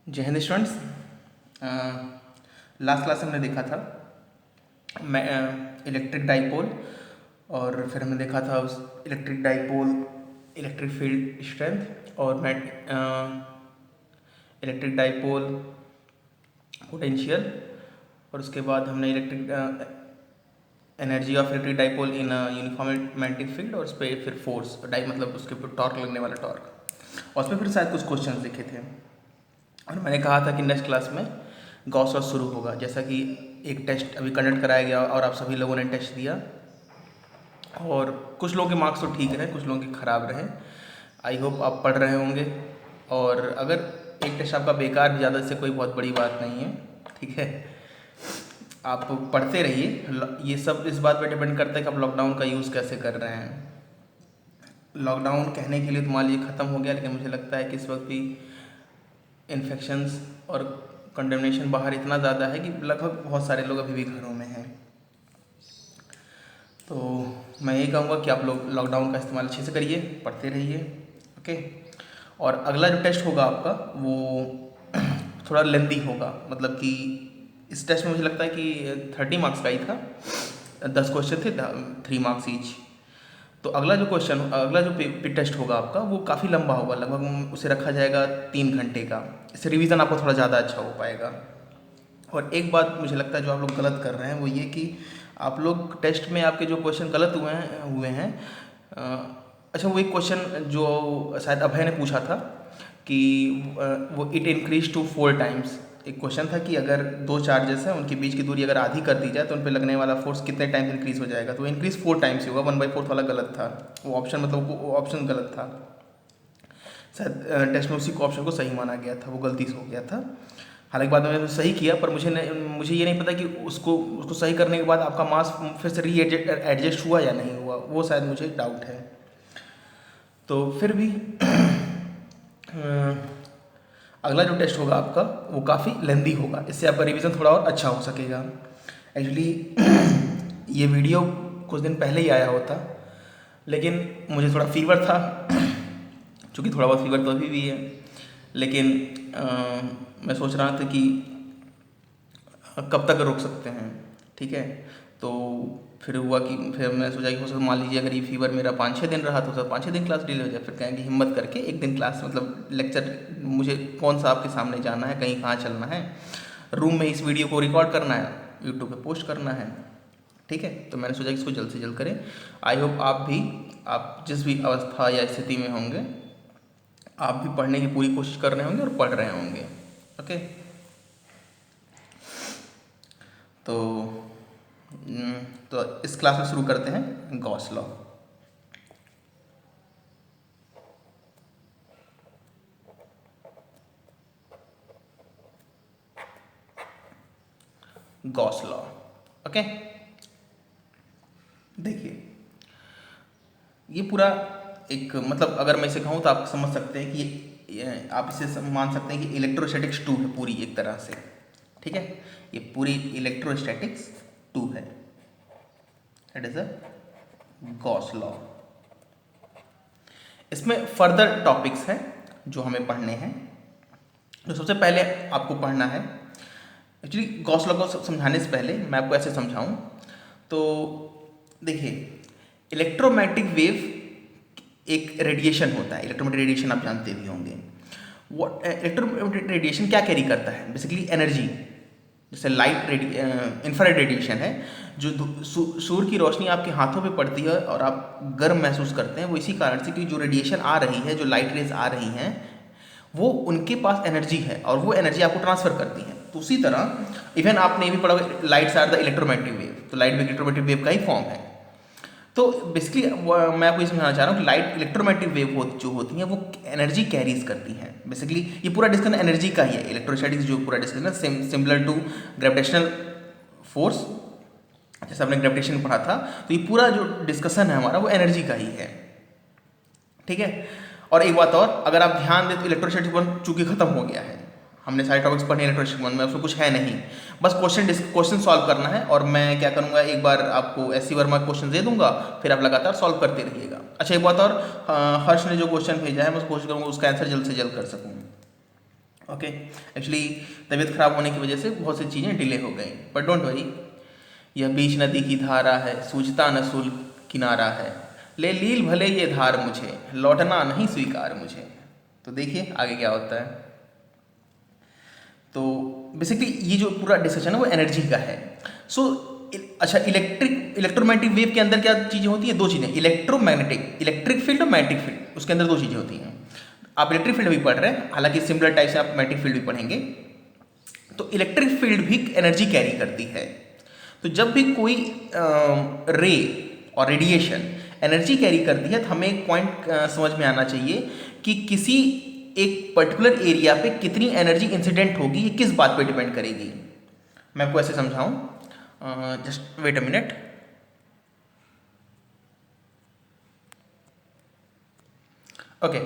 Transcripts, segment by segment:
जय Hind students. Last class में हमने देखा था मैं इलेक्ट्रिक डाइपोल, और फिर हमने देखा था उस electric dipole electric field strength और इलेक्ट्रिक डाइपोल पोटेंशियल, और उसके बाद हमने electric energy of electric dipole in uniform magnetic field, और उस पर फिर फोर्स डाई मतलब उसके ऊपर टॉर्क लगने वाला टॉर्क, और उस पर फिर शायद कुछ क्वेश्चन लिखे थे। और मैंने कहा था कि नेक्स्ट क्लास में गॉस लॉ शुरू होगा, जैसा कि एक टेस्ट अभी कंडक्ट कराया गया और आप सभी लोगों ने टेस्ट दिया, और कुछ लोगों के मार्क्स तो ठीक रहे, कुछ लोगों के ख़राब रहे। आई होप आप पढ़ रहे होंगे, और अगर एक टेस्ट आपका बेकार भी ज़्यादा, इससे कोई बहुत बड़ी बात नहीं है, ठीक है। आप पढ़ते रहिए। ये सब इस बात पर डिपेंड करता है कि आप लॉकडाउन का यूज़ कैसे कर रहे हैं। लॉकडाउन कहने के लिए तो मान लीजिए ख़त्म हो गया, लेकिन मुझे लगता है कि इस वक्त भी इन्फेक्शंस और कंडेमनेशन बाहर इतना ज़्यादा है कि लगभग बहुत सारे लोग अभी भी घरों में हैं। तो मैं यही कहूँगा कि आप लोग लॉकडाउन का इस्तेमाल अच्छे से करिए, पढ़ते रहिए, ओके। और अगला जो टेस्ट होगा आपका वो थोड़ा लेंदी होगा, मतलब कि इस टेस्ट में मुझे लगता है कि 30 मार्क्स का ही था, 10 क्वेश्चन थे, 3 मार्क्स ईच। तो अगला जो टेस्ट होगा आपका वो काफ़ी लंबा होगा, लगभग उसे रखा जाएगा 3 घंटे का। इससे रिवीजन आपको थोड़ा ज़्यादा अच्छा हो पाएगा। और एक बात मुझे लगता है जो आप लोग गलत कर रहे हैं वो ये कि आप लोग टेस्ट में आपके जो क्वेश्चन गलत हुए हैं अच्छा, वो एक क्वेश्चन जो शायद अभय ने पूछा था कि वो इट इंक्रीज टू 4 टाइम्स। एक क्वेश्चन था कि अगर 2 चार्जेस हैं, उनके बीच की दूरी अगर आधी कर दी जाए तो उन पर लगने वाला फोर्स कितने टाइम्स इंक्रीज हो जाएगा। तो इंक्रीज 4 टाइम्स ही होगा, 1/4 वाला गलत था। वो ऑप्शन मतलब वो ऑप्शन गलत था, शायद टेस्ट में उसी को ऑप्शन को सही माना गया था, वो गलती से हो गया था। हालांकि बाद में मैंने सही किया, पर मुझे ये नहीं पता कि उसको सही करने के बाद आपका मास फिर से एडजस्ट हुआ या नहीं हुआ, वो शायद मुझे डाउट है। तो फिर भी अगला जो टेस्ट होगा आपका वो काफ़ी लेंदी होगा, इससे आपका रिवीजन थोड़ा और अच्छा हो सकेगा। एक्चुअली ये वीडियो कुछ दिन पहले ही आया होता, लेकिन मुझे थोड़ा फीवर था चूँकि थोड़ा बहुत फीवर तो अभी भी है, लेकिन मैं सोच रहा था कि कब तक रोक सकते हैं, ठीक है। तो फिर हुआ कि फिर मैं सोचा कि हो सकता मान लीजिए अगर ये फीवर मेरा 5-6 दिन रहा तो 5-6 दिन क्लास डिले हो जाए। फिर कहेंगे हिम्मत करके एक दिन क्लास मतलब लेक्चर, मुझे कौन सा आपके सामने जाना है, कहीं कहाँ चलना है, रूम में इस वीडियो को रिकॉर्ड करना है, यूट्यूब पे पोस्ट करना है, ठीक है। तो मैंने सोचा कि इसको जल्द से जल्द करें। आई होप आप जिस भी अवस्था या स्थिति में होंगे, आप भी पढ़ने की पूरी कोशिश कर रहे होंगे और पढ़ रहे होंगे, ओके। तो इस क्लास में शुरू करते हैं Gauss law. Gauss law, okay. देखिए, ये पूरा एक मतलब अगर मैं इसे कहूँ तो आप समझ सकते हैं कि आप इसे मान सकते हैं कि इलेक्ट्रोस्टैटिक्स 2 है पूरी एक तरह से, ठीक है। ये पूरी इलेक्ट्रोस्टैटिक्स 2 है, it is a Gauss law. इसमें फर्दर टॉपिक्स हैं जो हमें पढ़ने हैं। तो सबसे पहले आपको पढ़ना है, एक्चुअली गॉस लॉ को समझाने से पहले मैं आपको ऐसे समझाऊं तो देखिए, इलेक्ट्रोमैग्नेटिक वेव एक रेडिएशन होता है। इलेक्ट्रोमैग्नेटिक रेडिएशन आप जानते भी होंगे। वो इलेक्ट्रोमैग्नेटिक रेडिएशन क्या कैरी करता है, बेसिकली एनर्जी। जैसे लाइट इंफ्रारेड रेडिएशन है, जो सूर्य की रोशनी आपके हाथों पे पड़ती है और आप गर्म महसूस करते हैं, वो इसी कारण से कि जो रेडिएशन आ रही है, जो लाइट रेज आ रही हैं, वो उनके पास एनर्जी है और वो एनर्जी आपको ट्रांसफर करती है। तो उसी तरह इवन आपने ये भी पढ़ा, lights are the electromagnetic wave, तो लाइट भी इलेक्ट्रोमैग्नेटिक वेव का ही फॉर्म है। तो बेसिकली मैं आपको ये समझाना चाह रहा हूँ कि लाइट इलेक्ट्रोमैग्नेटिक वेव जो होती हैं वो एनर्जी कैरीज करती हैं। बेसिकली ये पूरा डिस्कशन एनर्जी का ही है। इलेक्ट्रोस्टैटिक्स जो पूरा डिस्कशन है सिमिलर टू ग्रेविटेशनल फोर्स, जैसे आपने ग्रेविटेशन पढ़ा था, तो ये पूरा जो डिस्कशन है हमारा वो एनर्जी का ही है, ठीक है। और एक बात और, अगर आप ध्यान दें तो इलेक्ट्रोस्टैटिक्स 1 चूंकि खत्म हो गया है, हमने सारे टॉपिक्स पढ़े इलेक्ट्रोस्टैटिक्स 1 में, उसमें कुछ है नहीं, बस क्वेश्चन सॉल्व करना है। और मैं क्या करूँगा, एक बार आपको एस सी वर्मा क्वेश्चन दे दूंगा, फिर आप लगातार सॉल्व करते रहिएगा। अच्छा, एक बात और, हर्ष ने जो क्वेश्चन भेजा है मैं कोशिश करूँगा उसका आंसर जल्द से जल्द कर सकूँ, ओके, एक्चुअली तबीयत खराब होने की वजह से बहुत सी चीज़ें डिले हो गई, बट डोंट वरी। यह बीच नदी की धारा है, सूझता न सूल किनारा है, ले लील भले ये धार मुझे, लौटना नहीं स्वीकार मुझे। तो देखिए आगे क्या होता है। तो बेसिकली ये जो पूरा डिस्कशन है वो एनर्जी का है। सो अच्छा, इलेक्ट्रोमैग्नेटिक वेव के अंदर क्या चीज़ें होती हैं? दो चीज़ें, इलेक्ट्रिक फील्ड और मैग्नेटिक फील्ड, उसके अंदर दो चीज़ें होती हैं। आप इलेक्ट्रिक फील्ड भी पढ़ रहे हैं, हालांकि सिमिलर टाइप से आप मैग्नेटिक फील्ड भी पढ़ेंगे। तो इलेक्ट्रिक फील्ड भी एनर्जी कैरी करती है। तो जब भी कोई रे और रेडिएशन एनर्जी कैरी करती है तो हमें एक पॉइंट समझ में आना चाहिए कि किसी एक पर्टिकुलर एरिया पे कितनी एनर्जी इंसिडेंट होगी, ये किस बात पे डिपेंड करेगी। मैं आपको ऐसे समझाऊं, just wait a minute. Okay,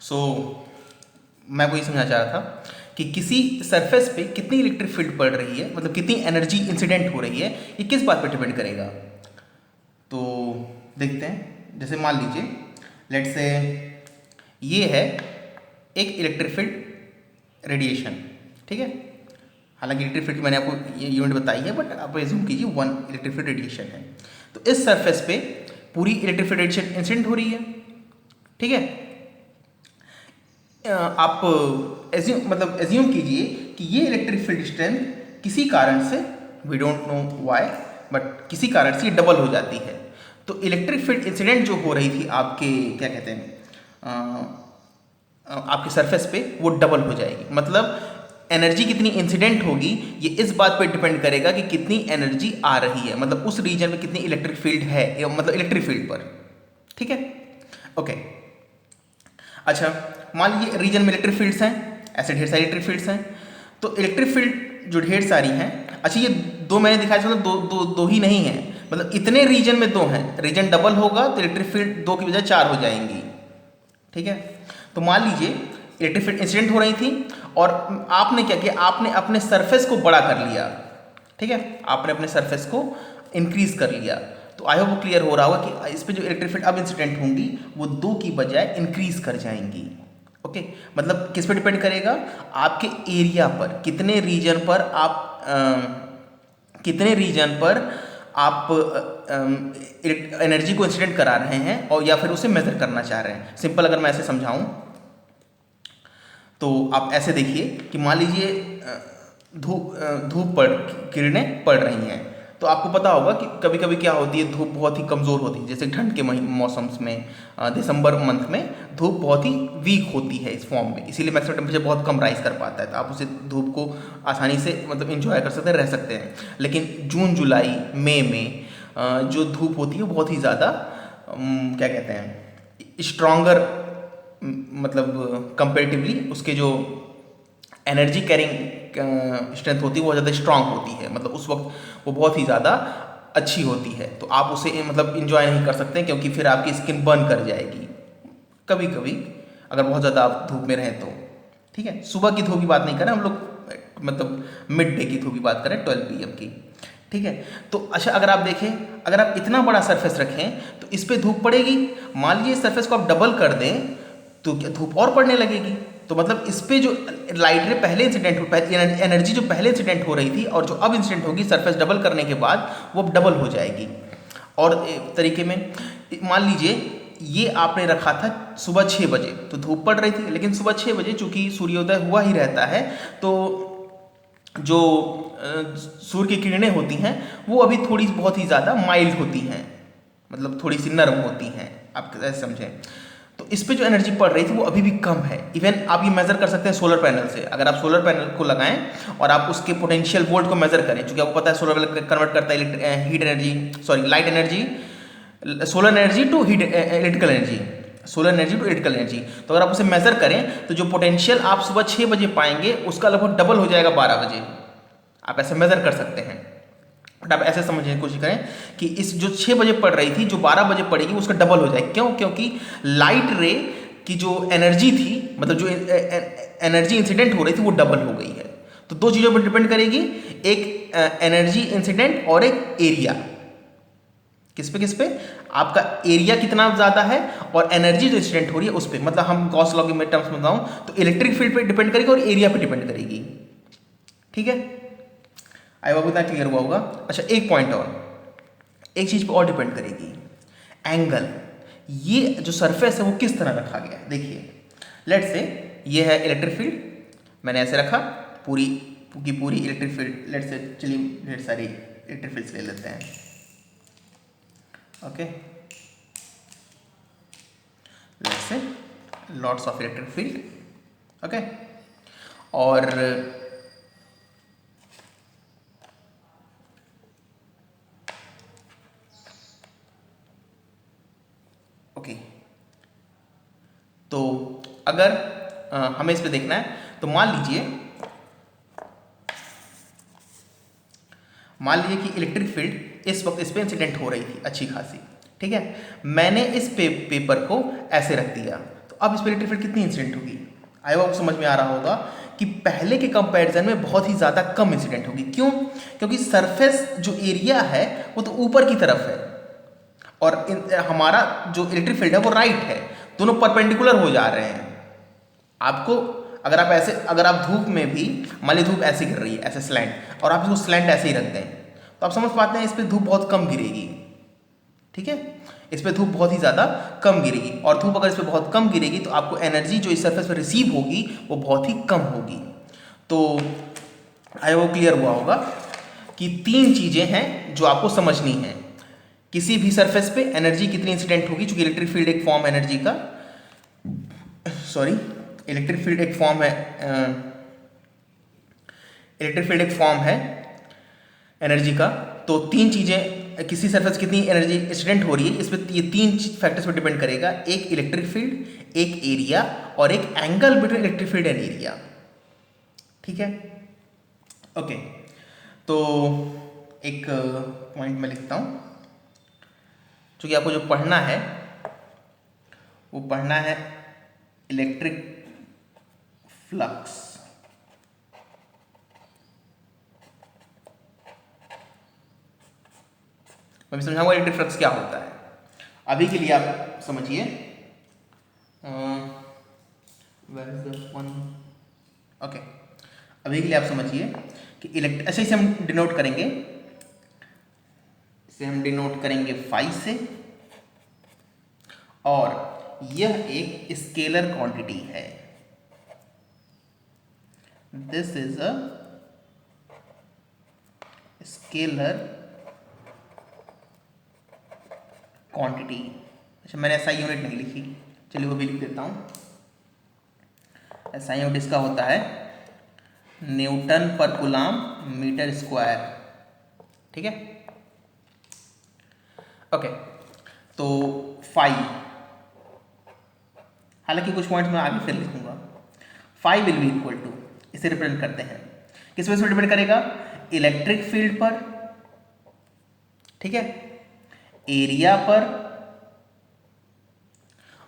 so मैं आपको ये समझना चाह रहा था कि किसी सरफेस पे कितनी इलेक्ट्रिक फील्ड पड़ रही है, मतलब कितनी एनर्जी इंसिडेंट हो रही है, ये किस बात पे डिपेंड करेगा। तो देखते हैं, जैसे मान लीजिए लेट्स से ये है एक इलेक्ट्रिक फील्ड रेडिएशन, ठीक है। हालांकि इलेक्ट्रिक फील्ड की मैंने आपको ये यूनिट बताई है, बट आप एज्यूम कीजिए 1 इलेक्ट्रिक फील्ड रेडिएशन है। तो इस सरफेस पे पूरी इलेक्ट्रिक फील्ड रेडिएशन इंसिडेंट हो रही है, ठीक है। आप एज्यूम कीजिए कि ये इलेक्ट्रिक फील्ड स्ट्रेंथ किसी कारण से, we don't know why, but किसी कारण से ये डबल हो जाती है। तो इलेक्ट्रिक फील्ड इंसिडेंट जो हो रही थी आपके क्या कहते हैं आपके सरफेस पे, वो डबल हो जाएगी। मतलब एनर्जी कितनी इंसिडेंट होगी ये इस बात पे डिपेंड करेगा कि कितनी एनर्जी आ रही है, मतलब उस रीजन में कितनी इलेक्ट्रिक फील्ड है, मतलब इलेक्ट्रिक फील्ड पर, ठीक है। ओके, अच्छा मान लीजिए रीजन में इलेक्ट्रिक फील्ड्स हैं, ऐसे ढेर सारी इलेक्ट्रिक फील्ड्स हैं। तो इलेक्ट्रिक फील्ड जो ढेर सारी हैं, अच्छा ये दो मैंने दिखाया, मतलब दो ही नहीं है, मतलब इतने रीजन में दो हैं, रीजन डबल होगा तो इलेक्ट्रिक फील्ड दो की बजाय 4 हो जाएंगी, ठीक है। तो मान लीजिए इलेक्ट्रिक फील्ड इंसिडेंट हो रही थी और आपने क्या किया, आपने अपने सरफेस को बड़ा कर लिया, ठीक है, आपने अपने सरफेस को इंक्रीज कर लिया। तो आई होप वो क्लियर हो रहा होगा कि इस पे जो इलेक्ट्रिक फील्ड अब इंसिडेंट होंगी वो 2 की बजाय इंक्रीज कर जाएंगी। ओके, मतलब किस पे डिपेंड करेगा, आपके एरिया पर, कितने रीजन पर आप एनर्जी को इंसिडेंट करा रहे हैं और या फिर उसे मेजर करना चाह रहे हैं। सिंपल अगर मैं ऐसे समझाऊं तो आप ऐसे देखिए कि मान लीजिए धूप किरणें पड़ रही हैं, तो आपको पता होगा कि कभी कभी क्या होती है, धूप बहुत ही कमज़ोर होती है। जैसे ठंड के मौसम में दिसंबर मंथ में धूप बहुत ही वीक होती है इस फॉर्म में, इसीलिए मैक्सिमम टेम्परेचर बहुत कम राइज कर पाता है। तो आप उसे धूप को आसानी से मतलब इंजॉय कर सकते हैं, रह सकते हैं। लेकिन जून जुलाई मई में जो धूप होती है वो बहुत ही ज़्यादा क्या कहते हैं स्ट्रॉन्गर, मतलब कंपेरेटिवली उसके जो एनर्जी कैरिंग स्ट्रेंथ होती है वो ज़्यादा स्ट्रांग होती है, मतलब उस वक्त वो बहुत ही ज़्यादा अच्छी होती है। तो आप उसे मतलब इंजॉय नहीं कर सकते क्योंकि फिर आपकी स्किन बर्न कर जाएगी कभी कभी, अगर बहुत ज़्यादा आप धूप में रहें तो, ठीक है। सुबह की धूप की बात नहीं करें हम लोग, मतलब मिड डे की धूप की बात करें 12 PM की, ठीक है। तो अच्छा अगर आप देखें, अगर आप इतना बड़ा सरफेस रखें तो इस पर धूप पड़ेगी। मान लीजिए इस सरफेस को आप डबल कर दें तो क्या धूप और पड़ने लगेगी। तो मतलब इस पे जो लाइट रे पहले इंसिडेंट एनर्जी जो पहले इंसिडेंट हो रही थी और जो अब इंसिडेंट होगी सरफेस डबल करने के बाद वो अब डबल हो जाएगी। और एक तरीके में मान लीजिए ये आपने रखा था सुबह 6 बजे, तो धूप पड़ रही थी, लेकिन सुबह 6 बजे चूंकि सूर्योदय हुआ ही रहता है तो जो सूर्य की किरणें होती हैं वो अभी थोड़ी बहुत ही ज़्यादा माइल्ड होती हैं, मतलब थोड़ी सी नरम होती हैं, आप कैसे समझें। तो इस पे जो एनर्जी पड़ रही थी वो अभी भी कम है। इवन आप ये मेजर कर सकते हैं सोलर पैनल से। अगर आप सोलर पैनल को लगाएं और आप उसके पोटेंशियल वोल्ट को मेजर करें, क्योंकि आपको पता है सोलर पैनल कन्वर्ट करता है heat energy, sorry light energy, solar energy to heat electrical energy, solar energy to electrical energy. तो अगर आप उसे मेजर करें तो जो पोटेंशियल आप सुबह 6 बजे पाएंगे उसका लगभग डबल हो जाएगा 12 बजे। आप ऐसे मेजर कर सकते हैं, बट आप ऐसे समझने की कोशिश करें कि इस जो 6 बजे पड़ रही थी जो 12 बजे पड़ेगी उसका डबल हो जाए। क्यों? क्योंकि लाइट रे की जो एनर्जी थी, मतलब जो एनर्जी इंसिडेंट हो रही थी वो डबल हो गई है। तो दो चीज़ों पर डिपेंड करेगी, एक एनर्जी इंसिडेंट और एक एरिया। किस पे आपका एरिया कितना ज़्यादा है और एनर्जी जो इंसिडेंट हो रही है उस पर, मतलब हम गॉस लॉ के टर्म्स में बताऊँ तो इलेक्ट्रिक फील्ड पे डिपेंड करेगी और एरिया पे डिपेंड करेगी। ठीक है, आई होप इतना क्लियर हुआ होगा। अच्छा, एक पॉइंट और, एक चीज़ पे और डिपेंड करेगी, एंगल। ये जो सरफेस है वो किस तरह रखा गया है। देखिए लेट से ये है इलेक्ट्रिक फील्ड, मैंने ऐसे रखा, पूरी की पूरी इलेक्ट्रिक फील्ड, लेट से चलिए ढेर सारी इलेक्ट्रिक फील्ड्स ले लेते हैं। ओके, लेट से lots of electric field. Okay, और ओके, तो अगर हमें इस पे देखना है तो मान लीजिए कि इलेक्ट्रिक फील्ड इस वक्त इस पे इंसिडेंट हो रही थी अच्छी खासी। ठीक है, मैंने इस पेपर को ऐसे रख दिया, तो अब इस पे इलेक्ट्रिक फील्ड कितनी इंसिडेंट होगी। आई होप समझ में आ रहा होगा कि पहले के कंपैरिजन में बहुत ही ज़्यादा कम इंसिडेंट होगी। क्यों? क्योंकि सरफेस जो एरिया है वो तो ऊपर की तरफ है और हमारा जो इलेक्ट्रिक फील्ड है वो राइट है, दोनों परपेंडिकुलर हो जा रहे हैं। आपको अगर आप ऐसे, अगर आप धूप में भी, मान ली धूप ऐसे गिर रही है ऐसे स्लैंट, और आप इसको स्लैंट ऐसे ही रख दें तो आप समझ पाते हैं इस पर धूप बहुत कम गिरेगी। ठीक है, इस पर धूप बहुत ही ज़्यादा कम गिरेगी, और धूप अगर इस पर बहुत कम गिरेगी तो आपको एनर्जी जो इस सरफेस पर रिसीव होगी वो बहुत ही कम होगी। तो आई वो क्लियर हुआ होगा कि तीन चीज़ें हैं जो आपको समझनी है। किसी भी सरफेस पे एनर्जी कितनी इंसिडेंट होगी, चूंकि इलेक्ट्रिक फील्ड एक फॉर्म एनर्जी का, सॉरी इलेक्ट्रिक फील्ड एक फॉर्म है, इलेक्ट्रिक फील्ड एक फॉर्म है एनर्जी का। तो तीन चीज़ें, किसी सरफेस कितनी एनर्जी इंसिडेंट हो रही है, इस पर ये तीन फैक्टर्स पर डिपेंड करेगा, एक इलेक्ट्रिक फील्ड, एक एरिया और एक angle between electric field and area. ठीक है, ओके, तो एक पॉइंट मैं लिखता हूँ, क्योंकि आपको जो पढ़ना है वो पढ़ना है इलेक्ट्रिक फ्लक्स। मैं भी समझाऊंगा इलेक्ट्रिक फ्लक्स क्या होता है। अभी के लिए आप समझिए, ओके, अभी के लिए आप समझिए कि ऐसे ही हम डिनोट करेंगे, इसे हम डिनोट करेंगे फाई से, और यह एक स्केलर क्वांटिटी है। This is a scalar quantity. अच्छा, मैंने ऐसा यूनिट नहीं लिखी, चलिए वो भी लिख देता हूँ। ऐसा यूनिट इसका होता है न्यूटन पर कूलाम मीटर स्क्वायर। ठीक है, ओके, तो फाई, हालांकि कुछ पॉइंट्स मैं आगे फिर लिखूंगा। Phi will be equal to, इसे रिप्रेजेंट करते हैं, किस वजह से डिपेंड करेगा, इलेक्ट्रिक फील्ड पर, ठीक है, एरिया पर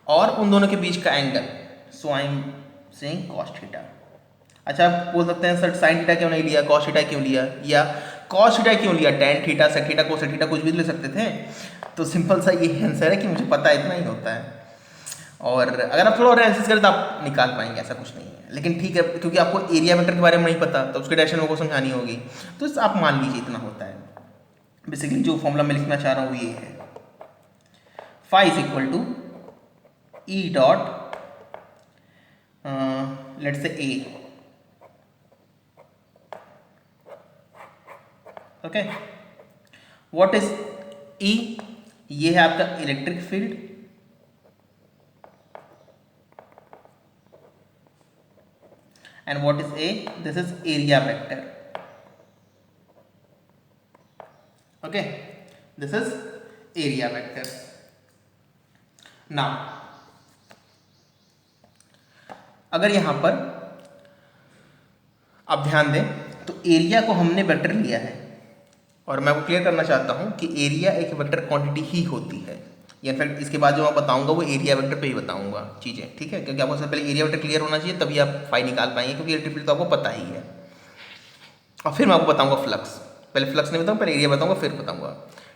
और उन दोनों के बीच का angle. So I am saying cos theta. अच्छा, आप बोल सकते हैं सर साइन थीटा क्यों नहीं लिया, कॉस थीटा क्यों लिया, या कॉस थीटा क्यों लिया, tan theta, sec theta, cos theta, कुछ भी ले सकते थे। तो सिंपल सा ये आंसर है कि मुझे पता है, इतना ही होता है। और अगर आप थोड़ा और एनालिसिस करें तो आप निकाल पाएंगे, ऐसा कुछ नहीं है। लेकिन ठीक है, क्योंकि आपको एरिया वेक्टर के बारे में नहीं पता तो उसके डायरेक्शन को समझानी होगी, तो आप मान लीजिए इतना होता है। बेसिकली जो फॉर्मूला मैं लिखना चाह रहा हूँ वो ये है, phi is equal to E dot let's say A. Okay, what is E, ये है आपका electric field, and what is A? This is area vector. Okay, this is area vector. Now, अगर यहां पर आप ध्यान दें तो एरिया को हमने वेक्टर लिया है, और मैं आपको क्लियर करना चाहता हूं कि एरिया एक वेक्टर क्वांटिटी ही होती है। इनफैक्ट इसके बाद जो मैं बताऊंगा वो एरिया वेक्टर पे ही बताऊंगा चीज़ें, ठीक है, क्योंकि आपको सबसे पहले एरिया वेक्टर क्लियर होना चाहिए, तभी आप फाई निकाल पाएंगे, क्योंकि इलेक्ट्रिक फील्ड तो आपको पता ही है। और फिर मैं आपको बताऊंगा फ्लक्स, पहले फ्लक्स नहीं बताऊंगा, पहले एरिया बताऊंगा, फिर बताऊंगा।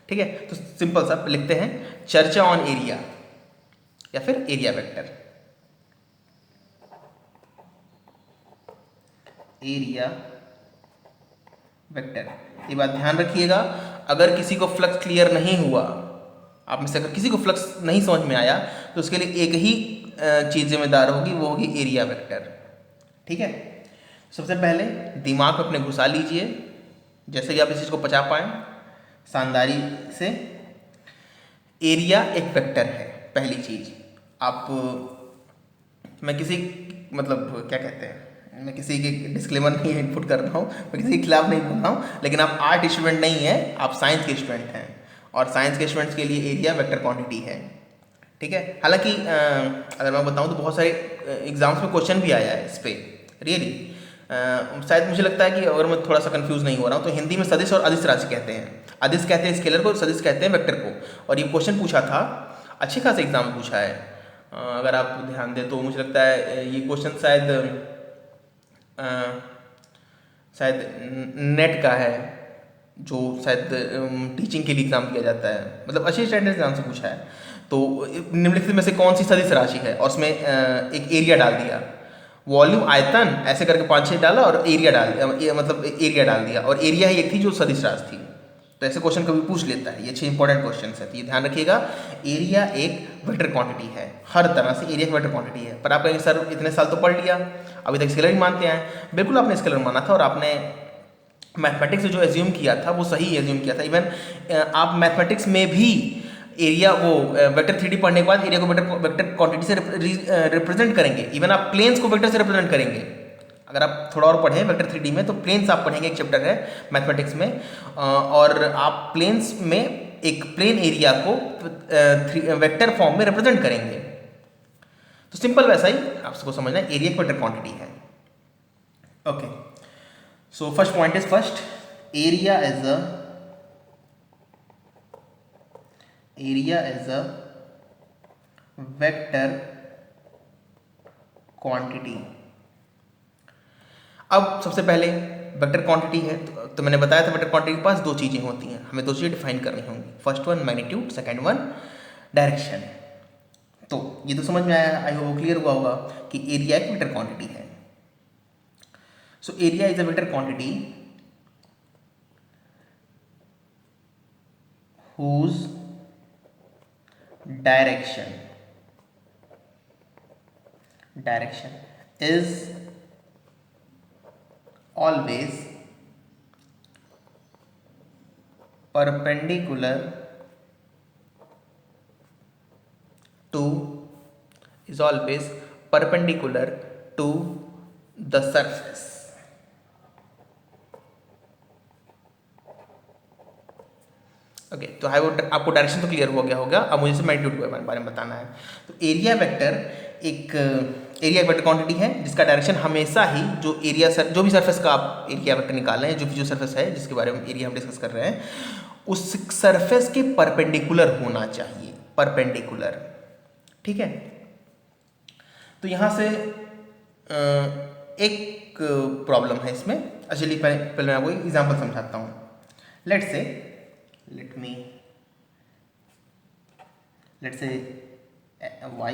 ठीक है, तो सिंपल सा लिखते हैं चर्चा ऑन एरिया या फिर एरिया वेक्टर। एरिया वेक्टर, ये बात ध्यान रखिएगा, अगर किसी को फ्लक्स क्लियर नहीं हुआ, आप में से अगर किसी को फ्लक्स नहीं समझ में आया, तो उसके लिए एक ही चीज़ जिम्मेदार होगी, वो होगी एरिया वेक्टर। ठीक है, सबसे पहले दिमाग में अपने घुसा लीजिए, जैसे कि आप इस चीज़ को पचा पाएँ शानदारी से। एरिया एक वेक्टर है, पहली चीज़। आप, मैं किसी, मतलब क्या कहते हैं, मैं किसी के डिस्क्लेमर नहीं इनपुट कर रहा हूँ, मैं किसी के खिलाफ नहीं बोल रहा हूँ, लेकिन आप आर्ट स्टूडेंट नहीं हैं, आप साइंस के स्टूडेंट हैं, और साइंस के स्टूडेंट्स के लिए एरिया वेक्टर क्वांटिटी है। ठीक है, हालांकि अगर मैं बताऊँ तो बहुत सारे एग्जाम्स में क्वेश्चन भी आया है इस पर, रियली। शायद मुझे लगता है कि अगर मैं थोड़ा सा कंफ्यूज नहीं हो रहा हूँ तो हिंदी में सदिश और अदिश राशि कहते हैं। अदिश कहते हैं स्केलर को, सदिश कहते हैं वेक्टर को। और ये क्वेश्चन पूछा था, अच्छे खासे एग्जाम में पूछा है, अगर आप ध्यान दें तो मुझे लगता है ये क्वेश्चन शायद नेट का है, जो शायद टीचिंग के लिए एग्जाम दिया जाता है, मतलब अच्छे स्टैंडर्ड एग्जाम से पूछा है। तो निम्नलिखित में से कौन सी सदिश राशि है, और उसमें एक एरिया डाल दिया, वॉल्यूम आयतन ऐसे करके 5-6 डाला और एरिया डाल दिया, मतलब एरिया डाल दिया, और एरिया ही एक थी जो सदिश राशि थी। तो ऐसे क्वेश्चन कभी पूछ लेता है, ये 6 इंपॉर्टेंट क्वेश्चन है, तो ये ध्यान रखिएगा। एरिया एक वेक्टर क्वांटिटी है, हर तरह से एरिया एक वेक्टर क्वांटिटी है। पर आप कहेंगे सर इतने साल तो पढ़ लिया, अभी तक स्केलर ही मानते हैं। बिल्कुल आपने स्केलर माना था, और आपने मैथमेटिक्स से जो एज्यूम किया था वो सही एज्यूम किया था। इवन आप मैथमेटिक्स में भी एरिया, वो वेक्टर 3D पढ़ने के बाद एरिया को वेक्टर क्वांटिटी से रिप्रेजेंट करेंगे। इवन आप प्लेन्स को वेक्टर से रिप्रेजेंट करेंगे। अगर आप थोड़ा और पढ़ें वेक्टर 3D में, तो प्लेन्स आप पढ़ेंगे, एक चैप्टर है मैथमेटिक्स में, और आप प्लेन्स में एक प्लेन एरिया को वेक्टर फॉर्म में रिप्रेजेंट करेंगे। तो सिंपल वैसा ही आपको समझना है, एरिया एक वेक्टर क्वांटिटी है। Okay, so first point is first, area is a vector quantity. अब सबसे पहले वेक्टर क्वांटिटी है, तो मैंने बताया था वेक्टर क्वांटिटी के पास दो चीज़ें होती हैं, हमें दो चीज़ें डिफाइन करनी होंगी। First one magnitude, second one direction. तो ये तो समझ में आया, आई होप क्लियर हुआ होगा कि एरिया एक वेक्टर क्वांटिटी है। So area is a vector quantity whose direction is always perpendicular to the surface। Okay, तो आपको डायरेक्शन तो क्लियर हो गया होगा। अब मुझे मैग्नीट्यूड के बारे में बताना है। तो एरिया वेक्टर एक वेक्टर क्वांटिटी है जिसका डायरेक्शन हमेशा ही जो भी सरफेस का आप एरिया वेक्टर निकाल रहे हैं, जो सरफेस है जिसके बारे में एरिया हम डिस्कस कर रहे हैं, उस सरफेस के परपेंडिकुलर होना चाहिए, परपेंडिकुलर। ठीक है, तो यहाँ से एक प्रॉब्लम है इसमें। चलिए पहले मैं आपको एग्जाम्पल समझाता हूँ। Let's say y,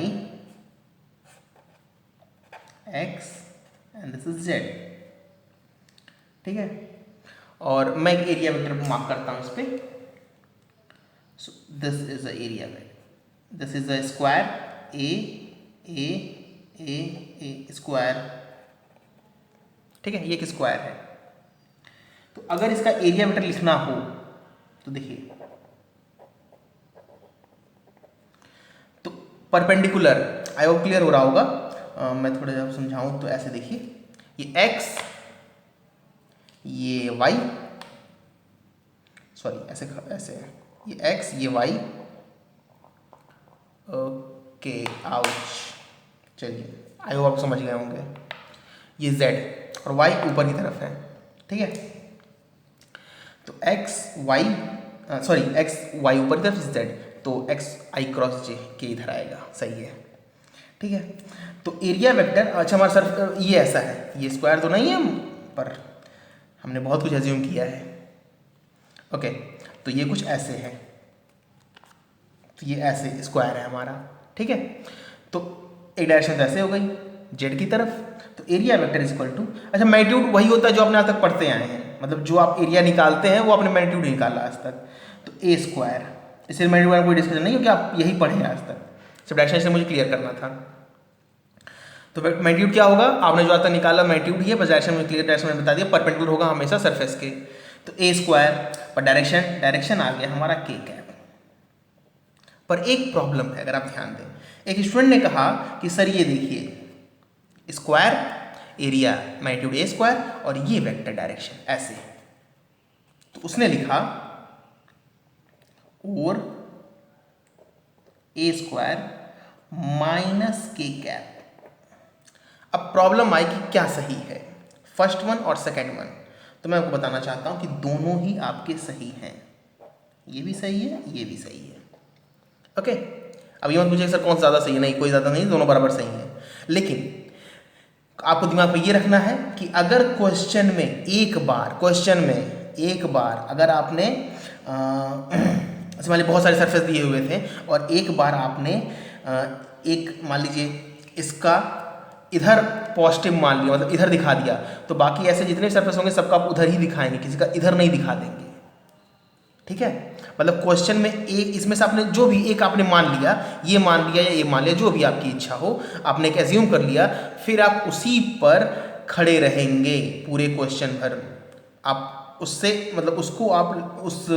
x and this is z। ठीक है, और मैं एक एरिया वेक्टर को मार्क करता हूँ इस पे। So this is a area vector, this is a square A square. ठीक है, ये एक स्क्वायर है। तो अगर इसका एरिया वेक्टर लिखना हो तो देखिए, तो परपेंडिकुलर, आई होप क्लियर हो रहा होगा। मैं थोड़ा जब समझाऊं तो ऐसे देखिए, ये x, ये y, सॉरी ऐसे ये x, ये y। ओके, आउच, चलिए आई होप आप समझ गए होंगे। ये z और y ऊपर की तरफ है। ठीक है, तो x y ऊपर की तरफ, z, तो x i क्रॉस j के इधर आएगा, सही है। ठीक है, तो एरिया वेक्टर, अच्छा हमारा सर ये ऐसा है, ये स्क्वायर तो नहीं है, पर हमने बहुत कुछ एज्यूम किया है। ओके, तो ये कुछ ऐसे है। तो ये ऐसे स्क्वायर है हमारा, ठीक है। तो एक डायरेक्शन तो ऐसे हो गई जेड की तरफ, तो area vector is equal to, अच्छा मैग्नीट्यूड वही होता है जो अपने आज तक पढ़ते आए हैं, मतलब जो आप एरिया निकालते हैं वो आपने मैग्नीट्यूड निकाला आज तक, तो ए स्क्वायर, इससे मैग्नीट्यूड का कोई डिस्कशन नहीं क्योंकि आप यही पढ़े हैं आज तक, सिर्फ डायरेक्शन से मुझे क्लियर करना था। तो मैग्नीट्यूड क्या होगा, आपने जो आज तक निकाला मैग्नीट्यूड ही है, बस डायरेक्शन में क्लियर, डायरेक्शन में बता दिया, परपेंडिकुलर होगा हमेशा सरफेस के, तो ए स्क्वायर, पर डायरेक्शन आ गया हमारा के कैप। पर एक प्रॉब्लम है, अगर आप ध्यान दें, एक स्टूडेंट ने कहा कि सर ये देखिए स्क्वायर एरिया मैग्नीट्यूड ए स्क्वायर और ये वेक्टर डायरेक्शन ऐसे, तो उसने लिखा और ए स्क्वायर माइनस के कैप। अब प्रॉब्लम आई कि क्या सही है, फर्स्ट वन और सेकेंड वन, तो मैं आपको बताना चाहता हूं कि दोनों ही आपके सही हैं, ये भी सही है ये भी सही है, ओके। अब ये मत पूछिए सर कौन सा ज़्यादा सही है, नहीं कोई ज़्यादा नहीं, दोनों बराबर सही है, लेकिन आपको दिमाग में ये रखना है कि अगर क्वेश्चन में एक बार अगर आपने मान लीजिए बहुत सारे सरफेस दिए हुए थे और एक बार आपने एक मान लीजिए इसका इधर पॉजिटिव मान लिया, मतलब इधर दिखा दिया, तो बाकी ऐसे जितने भी सरफेस होंगे सबका आप उधर ही दिखाएंगे, किसी का इधर नहीं दिखा देंगे, ठीक है। मतलब क्वेश्चन में एक इसमें से आपने जो भी एक आपने मान लिया, ये मान लिया या ये मान लिया, जो भी आपकी इच्छा हो, आपने एक एज्यूम कर लिया, फिर आप उसी पर खड़े रहेंगे पूरे क्वेश्चन भर, आप उससे मतलब उसको आप उस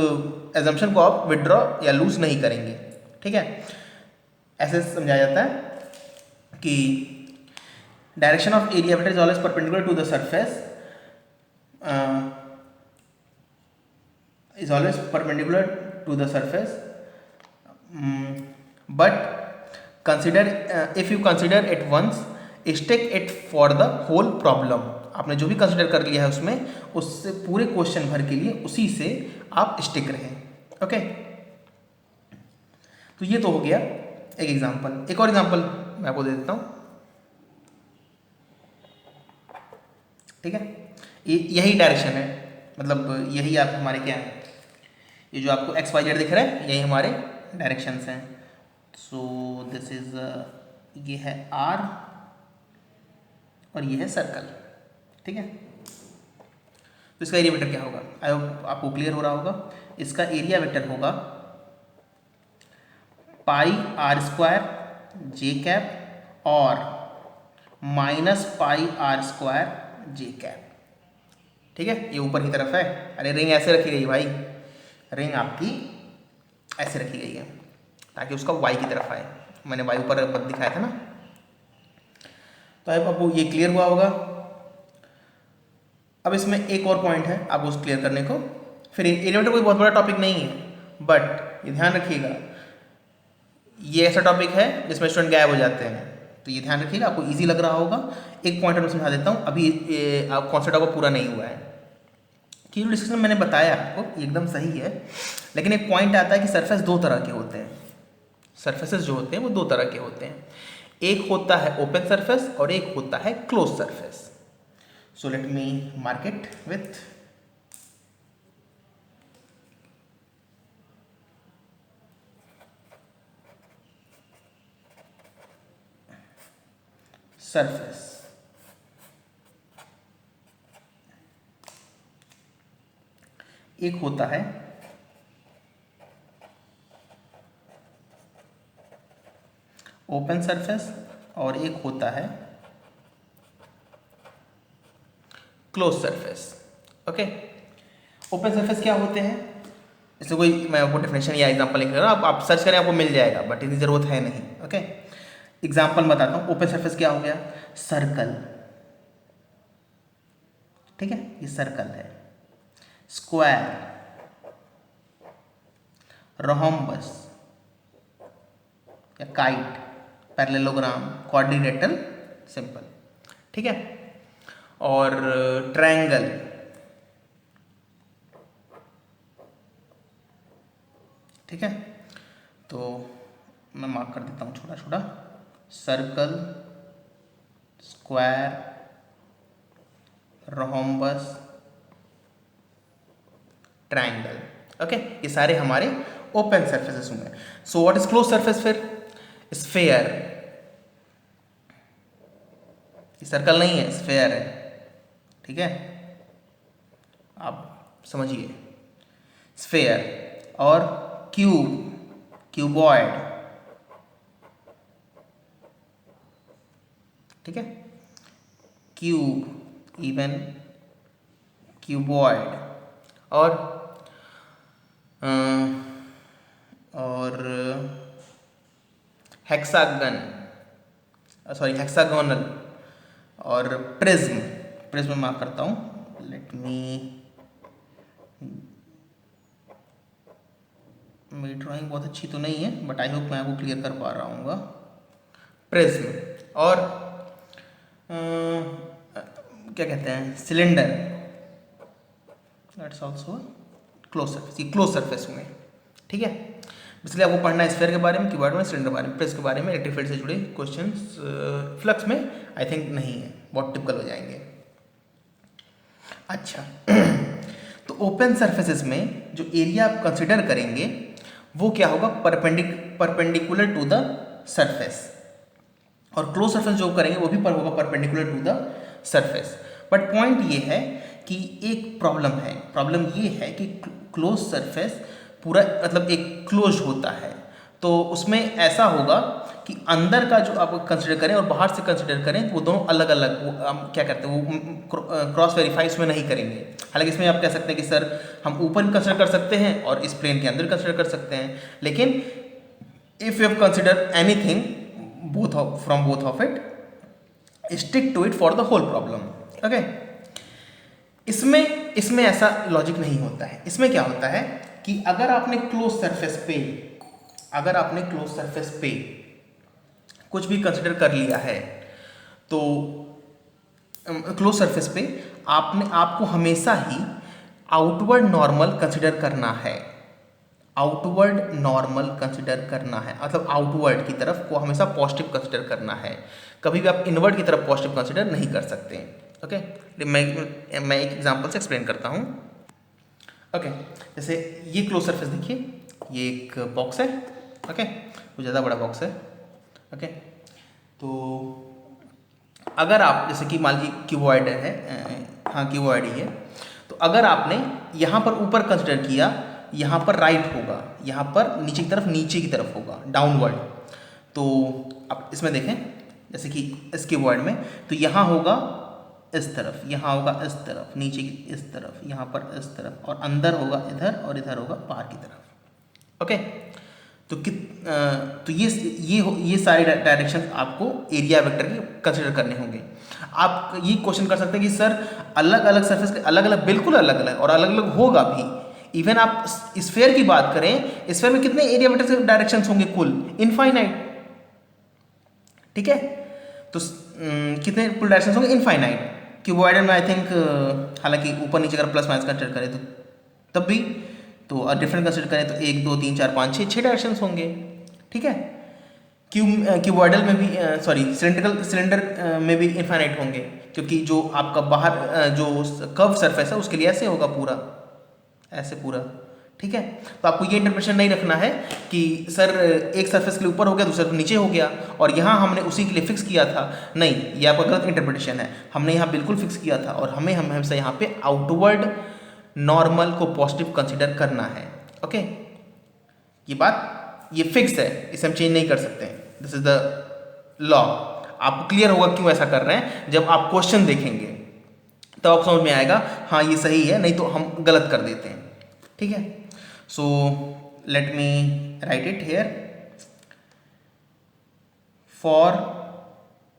एजम्पशन को आप विड्रॉ या लूज नहीं करेंगे, ठीक है। ऐसे समझाया जाता है कि direction of area vector is always perpendicular to the surface, is always perpendicular to the surface, but consider if you consider it once, stick it for the whole problem, आपने जो भी कंसिडर कर लिया है उसमें, उससे पूरे क्वेश्चन भर के लिए उसी से आप स्टिक रहें, ओके। तो ये तो हो गया एक एग्जांपल, एक और एग्जांपल मैं आपको दे देता हूँ, ठीक है। यही डायरेक्शन है, मतलब यही आप हमारे क्या है, ये जो आपको एक्स वाई जेड दिख रहा है यही हमारे डायरेक्शंस हैं। सो दिस इज ये है आर और ये है सर्कल, ठीक है। तो इसका एरिया वेक्टर क्या होगा, आई होप आपको क्लियर हो रहा होगा। इसका एरिया वेक्टर होगा pi r square j cap और minus pi r square j cap, ठीक है। ये ऊपर की तरफ है, अरे रिंग ऐसे रखी गई भाई, रिंग आपकी ऐसे रखी गई है ताकि उसका वाई की तरफ आए, मैंने वाई ऊपर पद दिखाया था ना। तो आपको ये क्लियर हुआ होगा। अब इसमें एक और पॉइंट है आपको उस क्लियर करने को, फिर एलिमेंट कोई बहुत बड़ा टॉपिक नहीं है, बट ये ध्यान रखिएगा ये ऐसा टॉपिक है जिसमें स्टूडेंट गायब हो जाते हैं, तो ये ध्यान रखिएगा, आपको ईजी लग रहा होगा। एक पॉइंट मैं समझा देता हूँ, अभी कॉन्सेप्ट आपको पूरा नहीं हुआ है कि जो डिस्कशन मैंने बताया आपको एकदम सही है, लेकिन एक पॉइंट आता है कि सरफेस दो तरह के होते हैं, सरफेसेस जो होते हैं वो दो तरह के होते हैं, एक होता है ओपन सरफेस और एक होता है close surface. So let me mark it with surface. एक होता है ओपन सरफेस और एक होता है close surface, okay. Open surface क्या होते हैं, इससे कोई मैं आपको डेफिनेशन या एग्जांपल लिख रहा हूँ, आप सर्च करें आपको मिल जाएगा, बट इतनी ज़रूरत है नहीं, ओके। एग्जांपल बताता हूँ, ओपन सरफेस क्या हो गया, सर्कल, ठीक है, ये सर्कल है, स्क्वायर, रोम्बस या काइट, पैरेललोग्राम, क्वाड्रिलेटरल, सिंपल, ठीक है, और ट्रायंगल, ठीक है। तो मैं मार्क कर देता हूँ छोटा छोटा, circle, square, rhombus, triangle, okay. ये सारे हमारे ओपन सरफेसेस में। So what is close surface फिर? स्फेयर। सर्कल नहीं है, स्फेयर है, ठीक है, आप समझिए। स्फेयर और क्यूब, क्यूबॉइड, ठीक है, क्यूब, इवन क्यूबॉइड और हेक्सागन, सॉरी हेक्सागोनल और प्रिज्म। प्रिज्म मार्क करता हूँ, लेट मी, मेरी ड्राइंग बहुत अच्छी तो नहीं है बट आई होप मैं आपको क्लियर कर पा रहा हूँ। प्रिज्म और क्या कहते हैं, cylinder, that's also close surface. ये क्लोज सरफेस हुए, ठीक है। इसलिए आपको पढ़ना है स्फीयर के बारे में, क्यूबॉइड में, सिलेंडर के बारे में, प्रेस के बारे में, इलेक्ट्रिक फील्ड से जुड़े क्वेश्चंस फ्लक्स में आई थिंक नहीं है, बहुत टिपिकल हो जाएंगे। अच्छा तो ओपन सरफेसेस में जो एरिया आप कंसिडर करेंगे वो क्या होगा? Perpendicular to the surface. और क्लोज सरफेस जो करेंगे वो भी पर होगा perpendicular to the surface. But point ये है कि एक प्रॉब्लम ये है कि क्लोज सरफेस पूरा मतलब एक क्लोज होता है, तो उसमें ऐसा होगा कि अंदर का जो आप कंसिडर करें और बाहर से कंसिडर करें वो दोनों अलग अलग, वो हम क्या करते हैं वो क्रॉस वेरीफाई इसमें नहीं करेंगे। हालांकि इसमें आप कह सकते हैं कि सर हम ऊपर भी कंसिडर कर सकते हैं और इस प्लेन के अंदर कंसिडर कर सकते हैं, लेकिन if you have consider anything from both of it, stick to it for the whole problem, okay? इसमें ऐसा लॉजिक नहीं होता है। इसमें क्या होता है कि अगर आपने क्लोज सरफेस पे कुछ भी कंसिडर कर लिया है तो क्लोज सरफेस पे आपको हमेशा ही आउटवर्ड नॉर्मल कंसिडर करना है। आउटवर्ड नॉर्मल कंसिडर करना है, मतलब आउटवर्ड की तरफ को हमेशा पॉजिटिव कंसिडर करना है, कभी भी आप इनवर्ड की तरफ पॉजिटिव कंसिडर नहीं कर सकते। ओके, मैं एक एग्जांपल से एक्सप्लेन करता हूँ। ओके, जैसे ये क्लोज सरफेस देखिए, ये एक बॉक्स है, ओके, वो ज़्यादा बड़ा बॉक्स है। ओके, तो अगर आप जैसे कि मान लीजिए क्यूबॉइड है, हाँ क्यूबॉइड ही है, तो अगर आपने यहाँ पर ऊपर कंसिडर किया, यहाँ पर राइट होगा, यहाँ पर नीचे की तरफ होगा, डाउनवर्ड। तो अब इसमें देखें जैसे कि इस क्यूबॉइड में, तो यहाँ होगा इस तरफ, यहाँ होगा इस तरफ, नीचे की इस तरफ, यहाँ पर इस तरफ, और अंदर होगा इधर और इधर होगा बाहर की तरफ। ओके, तो ये सारे डायरेक्शन आपको एरिया वेक्टर के कंसिडर करने होंगे। आप ये क्वेश्चन कर सकते हैं कि सर अलग अलग सरफेस के अलग अलग, बिल्कुल अलग अलग, और अलग अलग होगा भी। इवन आप स्फीयर की बात करें, स्फीयर में कितने एरिया वेक्टर के डायरेक्शन होंगे? कुल इनफाइनाइट, ठीक है। तो कितने कुल डायरेक्शन होंगे? इनफाइनाइट। क्यूबॉइड में आई थिंक, हालांकि ऊपर नीचे अगर प्लस माइनस कंसिडर करें तो तब भी, तो डिफरेंट कंसिडर करें तो 1 2 3 4 5 6 डायरेक्शन होंगे, ठीक है। क्यूबॉइडल में भी सिलेंडर में भी इनफाइनाइट होंगे, क्योंकि जो आपका बाहर जो कर्व सरफेस है उसके लिए ऐसे होगा पूरा, ऐसे पूरा, ठीक है। तो आपको ये इंटरप्रिटेशन नहीं रखना है कि सर एक सरफेस के लिए ऊपर हो गया, दूसरे पे नीचे हो गया और यहाँ हमने उसी के लिए फिक्स किया था। नहीं, ये आपका गलत इंटरप्रिटेशन है। हमने यहाँ बिल्कुल फिक्स किया था और हमें हमेशा यहाँ पे आउटवर्ड नॉर्मल को पॉजिटिव कंसिडर करना है। ओके, ये बात ये फिक्स है, इसे हम चेंज नहीं कर सकते। This is the law. आपको क्लियर होगा क्यों ऐसा कर रहे हैं, जब आप क्वेश्चन देखेंगे तो आपको समझ में आएगा हाँ ये सही है, नहीं तो हम गलत कर देते हैं, ठीक है। So let me right it here for,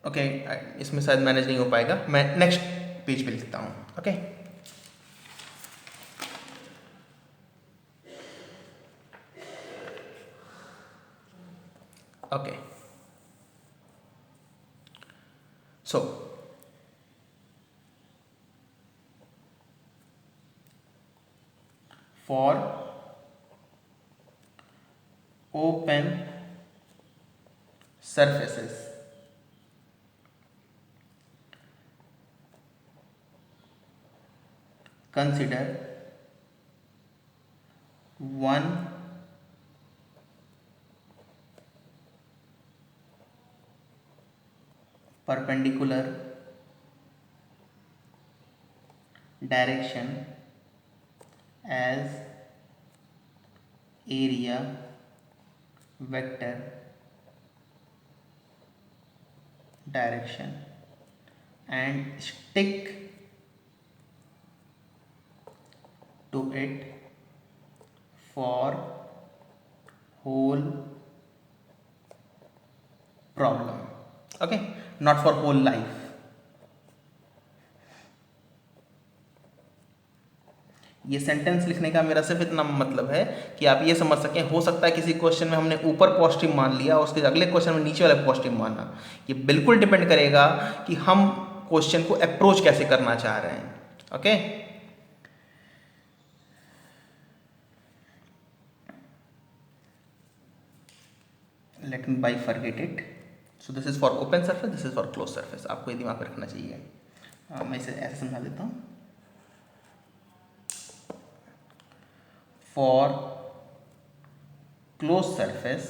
okay, इसमें शायद मैनेज नहीं हो पाएगा, मैं नेक्स्ट पेज पे लिखता हूँ। Okay, okay, so for open surfaces consider one perpendicular direction as area vector direction and stick to it for whole problem. Okay, not for whole life. ये सेंटेंस लिखने का मेरा सिर्फ इतना मतलब है कि आप ये समझ सकें, हो सकता है किसी क्वेश्चन में हमने ऊपर पॉजिटिव मान लिया और उसके अगले क्वेश्चन में नीचे वाला पॉजिटिव माना। ये बिल्कुल डिपेंड करेगा कि हम क्वेश्चन को अप्रोच कैसे करना चाह रहे हैं। Okay, let me bifurcate it. So this is for open surface, this is for close surface. आपको ये दिमाग में रखना चाहिए। मैं इसे ऐसे समझा देता हूँ। For closed surface,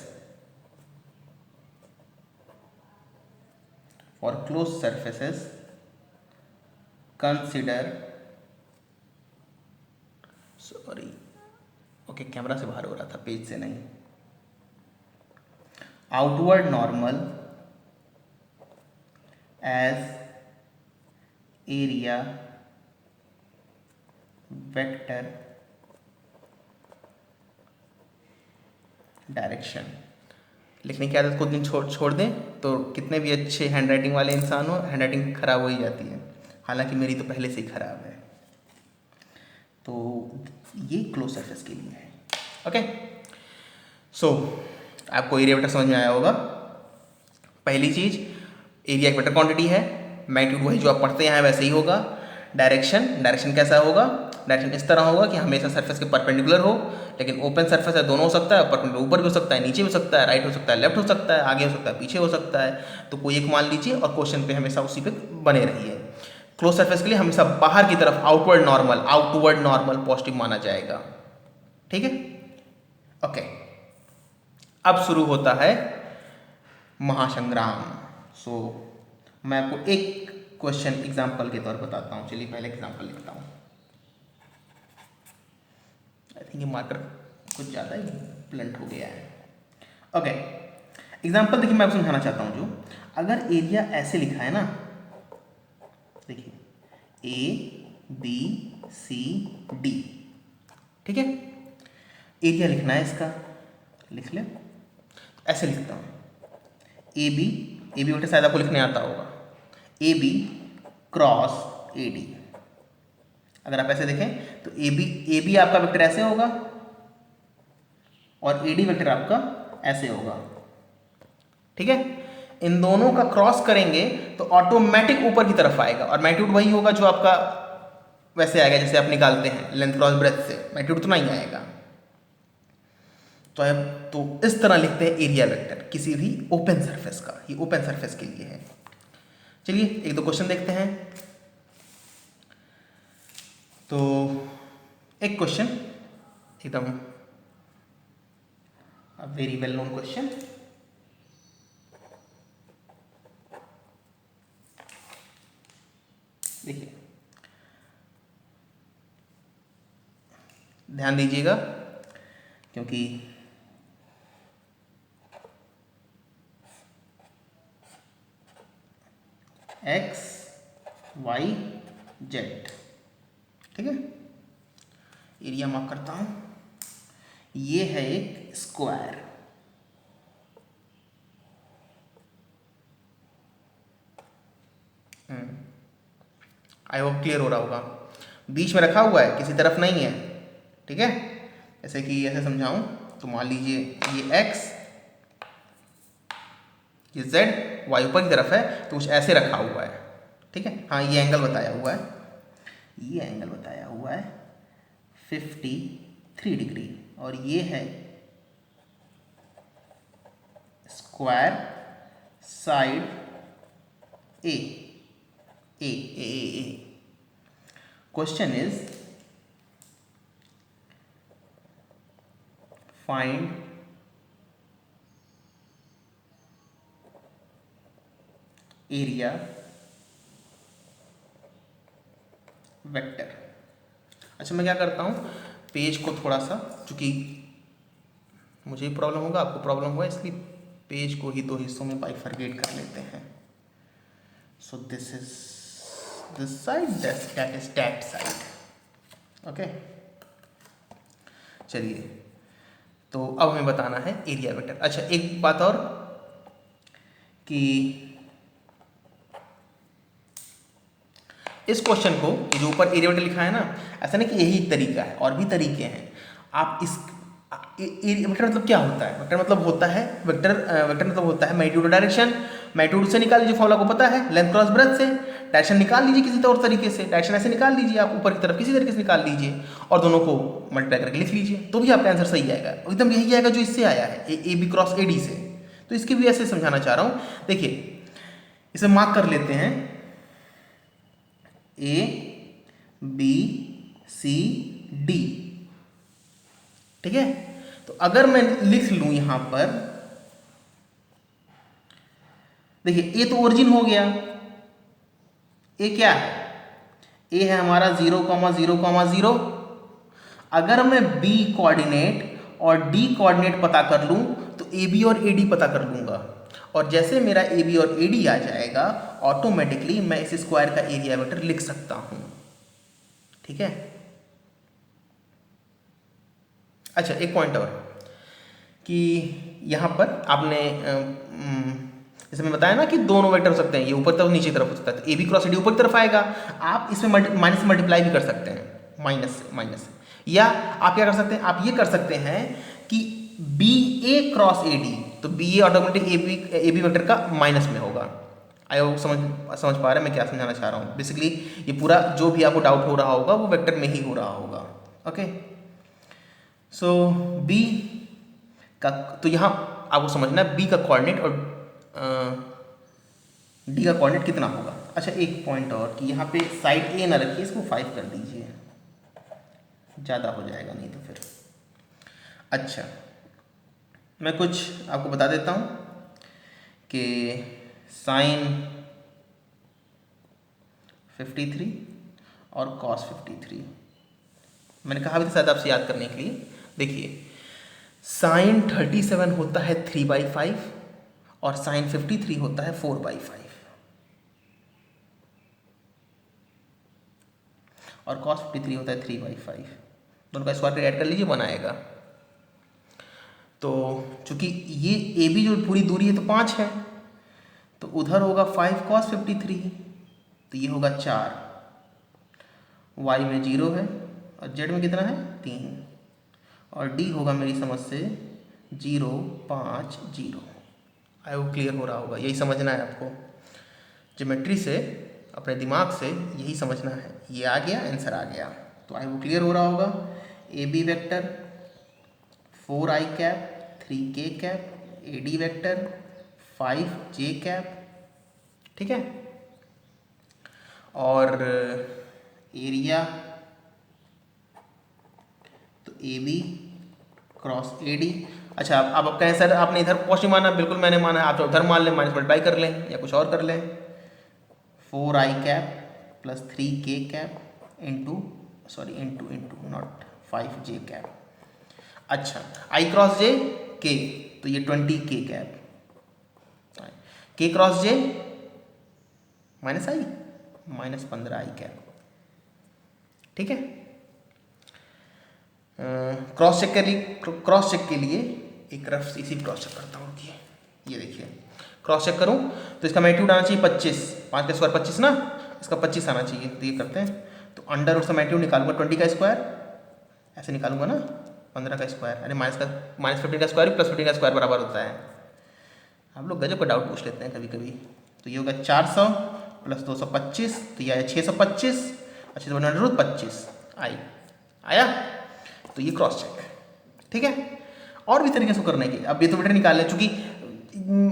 for closed surfaces, consider, sorry, okay camera से बाहर हो रहा था, पेज से नहीं। Outward normal as area vector direction. लिखने की आदत को दिन छोड़ दें तो कितने भी अच्छे हैंडराइटिंग वाले इंसान हो, हैंडराइटिंग खराब हो ही जाती है। हालांकि मेरी तो पहले से ही खराब है। तो ये क्लोज सरफेस के लिए है। ओके, सो आपको एरिया वेक्टर समझ में आया होगा। पहली चीज, एरिया एक वेक्टर क्वांटिटी है, मैग्नीट्यूड वही जो आप पढ़ते हैं वैसे ही होगा। डायरेक्शन कैसा होगा? डायरेक्शन इस तरह होगा कि हमेशा सरफेस के परपेंडिकुलर हो, लेकिन ओपन सरफेस है, दोनों हो सकता है, परपेंडिकुलर ऊपर भी हो सकता है, नीचे भी हो सकता है, राइट हो सकता है, लेफ्ट हो सकता है, आगे हो सकता है, पीछे हो सकता है। तो कोई एक मान लीजिए और क्वेश्चन पे हमेशा उसी पे बने रहिए। क्लोज सरफेस के लिए हमेशा बाहर की तरफ आउटवर्ड नॉर्मल पॉजिटिव माना जाएगा। ठीक है, ओके। अब शुरू होता है महासंग्राम। सो मैं आपको एक क्वेश्चन एग्जाम्पल के तौर पर बताता हूँ। चलिए पहले एग्जाम्पल लिखता हूँ। आई थिंक ये मार्कर कुछ ज़्यादा ही ब्लंट हो गया है। ओके, एग्जाम्पल देखिए, मैं आपको समझाना चाहता हूँ। जो अगर एरिया ऐसे लिखा है ना, देखिए ABCD, ठीक है, एरिया लिखना है इसका, लिख ले। ऐसे लिखता हूँ, AB वेक्टर शायद आपको लिखने आता होगा, AB क्रॉस AD। अगर आप ऐसे देखें तो AB आपका वेक्टर ऐसे होगा और AD वेक्टर आपका ऐसे होगा। ठीक है, इन दोनों का क्रॉस करेंगे तो ऑटोमेटिक ऊपर की तरफ आएगा और मैग्नीट्यूड वही होगा जो आपका वैसे आएगा जैसे आप निकालते हैं लेंथ क्रॉस ब्रेथ से, मैग्नीट्यूड उतना ही आएगा। तो इस तरह लिखते हैं एरिया वेक्टर किसी भी ओपन सरफेस का। ये ओपन सरफेस के लिए है। चलिए एक दो क्वेश्चन देखते हैं। तो एक क्वेश्चन एकदम वेरी वेल नोन क्वेश्चन। देखिए, ध्यान दीजिएगा क्योंकि X Y Z, ठीक है, एरिया मार्क करता हूं। ये है एक स्क्वायर, आई होप क्लियर हो रहा होगा। बीच में रखा हुआ है, किसी तरफ नहीं है। ठीक है, जैसे कि ऐसे समझाऊं तो मान लीजिए ये X, ये Z, Y ऊपर की तरफ है तो कुछ ऐसे रखा हुआ है। ठीक है, हाँ ये एंगल बताया हुआ है, ये एंगल बताया हुआ है 53 डिग्री और ये है square side A. Question is find area vector. अच्छा, मैं क्या करता हूँ, पेज को थोड़ा सा, चूँकि मुझे प्रॉब्लम होगा आपको प्रॉब्लम होगा, इसलिए पेज को ही दो हिस्सों में बाइफरकेट कर लेते हैं। So this is this side, that is that side. Okay, चलिए, तो अब हमें बताना है एरिया वेक्टर। अच्छा, एक बात और कि इस क्वेश्चन को, जो ऊपर एरिया वेक्टर लिखा है ना, ऐसा नहीं कि यही तरीका है, और भी तरीके हैं। आप इस वेक्टर मतलब क्या होता है? वेक्टर मतलब होता है वेक्टर मतलब होता है मैग्नीट्यूड डायरेक्शन। मैग्नीट्यूड से निकाल लीजिए, फॉर्मूला को पता है, लेंथ क्रॉस ब्रेथ से। डायरेक्शन निकाल लीजिए किसी और तरीके से, डायरेक्शन ऐसे निकाल लीजिए आप ऊपर की तरफ, किसी तरीके से निकाल लीजिए और दोनों को मल्टीप्लाई करके लिख लीजिए, तो भी आपका आंसर सही आएगा। एकदम यही आएगा जो इससे आया है, A B cross A D से। तो इसके भी ऐसे समझाना चाह रहा हूँ। देखिए, इसे मार्क कर लेते हैं, ए बी सी डी। ठीक है, तो अगर मैं लिख लूं यहां पर, देखिए, ए तो ओरिजिन हो गया। ए क्या है? ए है हमारा 0,0,0। अगर मैं बी कोऑर्डिनेट और डी कोऑर्डिनेट पता कर लूं तो ए बी और ए डी पता कर लूंगा, और जैसे मेरा ए बी और ए डी आ जाएगा, ऑटोमेटिकली मैं इस स्क्वायर का एरिया वेक्टर लिख सकता हूं। ठीक है। अच्छा, एक पॉइंट और कि यहाँ पर आपने जैसे मैं बताया ना कि दोनों वेक्टर हो सकते हैं, ये ऊपर तरफ नीचे तरफ हो सकता है, तो A B cross A D ऊपर की तरफ आएगा। आप इसमें माइनस मल्टीप्लाई भी कर सकते हैं, माइनस से। या आप क्या कर सकते हैं, आप ये कर सकते हैं कि B A cross A D, तो B A automatic A B vector का माइनस में होगा। आई होप समझ पा रहे हैं मैं क्या समझाना चाह रहा हूँ। बेसिकली ये पूरा जो भी आपको डाउट हो रहा होगा वो वेक्टर में ही हो रहा होगा। ओके, सो बी का, तो यहाँ आपको समझना है बी का कोऑर्डिनेट और डी का कोऑर्डिनेट कितना होगा। अच्छा, एक पॉइंट और कि यहाँ पे साइड ए ना रखिए, इसको 5 कर दीजिए, ज़्यादा हो जाएगा नहीं तो फिर। अच्छा, मैं कुछ आपको बता देता हूँ कि साइन 53 और कॉस 53, मैंने कहा भी था शायद आपसे याद करने के लिए। देखिए, साइन 37 होता है 3/5 और साइन 53 होता है 4/5, और कॉस 53 होता है 3/5। दोनों का स्क्वायर ऐड कर लीजिए, 1 आएगा। तो चूंकि ये ए बी जो पूरी दूरी है तो 5 है, तो उधर होगा 5 cos 53, तो ये होगा 4, y में 0 है और z में कितना है 3, और d होगा मेरी समझ से 0, 5, 0। आई वो क्लियर हो रहा होगा, यही समझना है आपको, ज्योमेट्री से, अपने दिमाग से यही समझना है। ये आ गया, आंसर आ गया, तो आई वो क्लियर हो रहा होगा। A B vector 4i cap 3k cap, A D vector 5j cap. ठीक है, और एरिया तो A B cross A D. अच्छा, अब आप कहें सर आपने इधर पॉजिटिव माना, बिल्कुल मैंने माना, आप उधर मान लें, माइनस मल्टीप्लाई कर लें या कुछ और कर लें। 4i cap plus 3k cap into not 5j cap. अच्छा, i क्रॉस j k, तो ये 20k cap, k cross j minus I, minus 15i cap. ठीक है, क्रॉस चेक के लिए एक रफ इसी क्रॉस चेक करता हूँ कि ये देखिए, क्रॉस चेक करूँ तो इसका मैग्नीट्यूड आना चाहिए 25, 5 का स्क्वायर 25 ना, इसका 25 आना चाहिए। तो ये करते हैं, तो अंडर उसका मैग्नीट्यूड निकालूंगा 20 का स्क्वायर, ऐसे निकालूंगा ना, 15 का स्क्वायर, अरे माइनस 15 का स्क्वायर प्लस 15 का स्क्वायर बराबर होता है। आप लोग गजब का डाउट पूछ लेते हैं कभी कभी। तो ये होगा 400 प्लस 225, तो ये आया 625, अच्छे से अंडर रूट 25 आया। तो ये क्रॉस चेक है। ठीक है, और भी तरीके से करने के, अब ये तो वेक्टर निकाल लें, चूंकि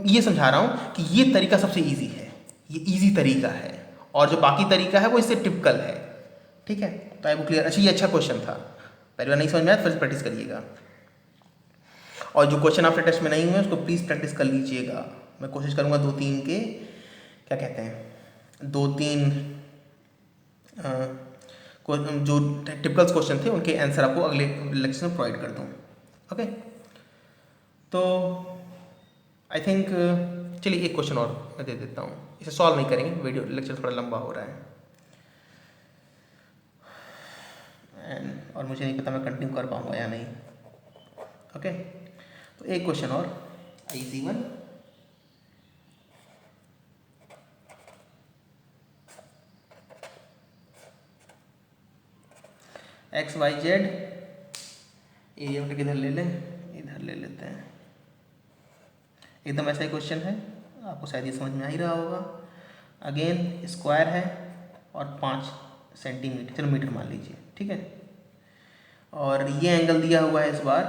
ये समझा रहा हूँ कि ये तरीका सबसे इजी है, ये इजी तरीका है, और जो बाकी तरीका है वो इससे टिपिकल है। ठीक है, तो आई वो क्लियर। अच्छा, ये अच्छा क्वेश्चन था, पहली बार नहीं समझ में आया, फिर से प्रैक्टिस करिएगा, और जो क्वेश्चन आपके टेस्ट में नहीं हुए उसको प्लीज़ प्रैक्टिस कर लीजिएगा। मैं कोशिश करूँगा 2-3 के क्या कहते हैं, 2-3 जो टिपिकल क्वेश्चन थे उनके आंसर आपको अगले लेक्चर में प्रोवाइड कर दूँ। ओके, तो आई थिंक चलिए एक क्वेश्चन और मैं दे देता हूँ, इसे सॉल्व नहीं करेंगे, वीडियो लेक्चर थोड़ा लंबा हो रहा है और मुझे नहीं पता मैं कंटिन्यू कर पाऊँगा या नहीं। ओके, तो एक क्वेश्चन और, easy one. X Y Z, area vector किधर ले लें, इधर ले लेते हैं। एकदम ऐसा ही क्वेश्चन है, आपको शायद ये समझ में आ ही रहा होगा। अगेन स्क्वायर है और 5 सेंटीमीटर, चलो मीटर मान लीजिए, ठीक है। और ये एंगल दिया हुआ है इस बार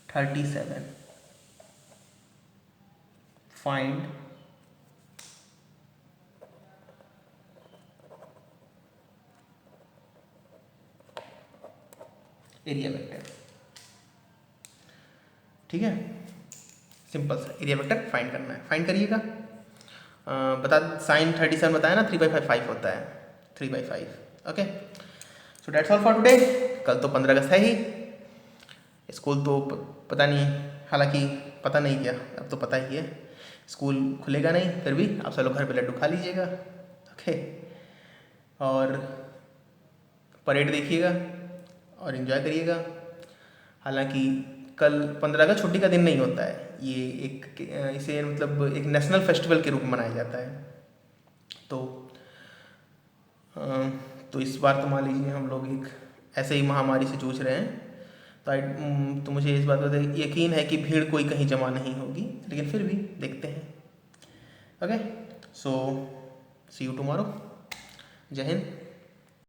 37। फाइंड एरिया वेक्टर, ठीक है। सिंपल सा एरिया वेक्टर फाइंड करना है, फाइंड करिएगा। बता, साइन 37 बताया ना, 3/5 होता है, 3/5। Okay, so that's all for today. कल तो 15 अगस्त है ही, स्कूल तो पता नहीं, हालांकि पता नहीं क्या, अब तो पता ही है स्कूल खुलेगा नहीं, फिर भी आप सब लोग घर पे लड्डू खा लीजिएगा। ओके, और परेड देखिएगा और इन्जॉय करिएगा। हालांकि कल 15 अगस्त छुट्टी का दिन नहीं होता है, ये इसे मतलब एक नेशनल फेस्टिवल के रूप में मनाया जाता है। तो इस बार तो मान लीजिए हम लोग एक ऐसे ही महामारी से जूझ रहे हैं, तो मुझे इस बात पर यकीन है कि भीड़ कोई कहीं जमा नहीं होगी, लेकिन फिर भी देखते हैं। Okay, so see you tomorrow. जय हिंद।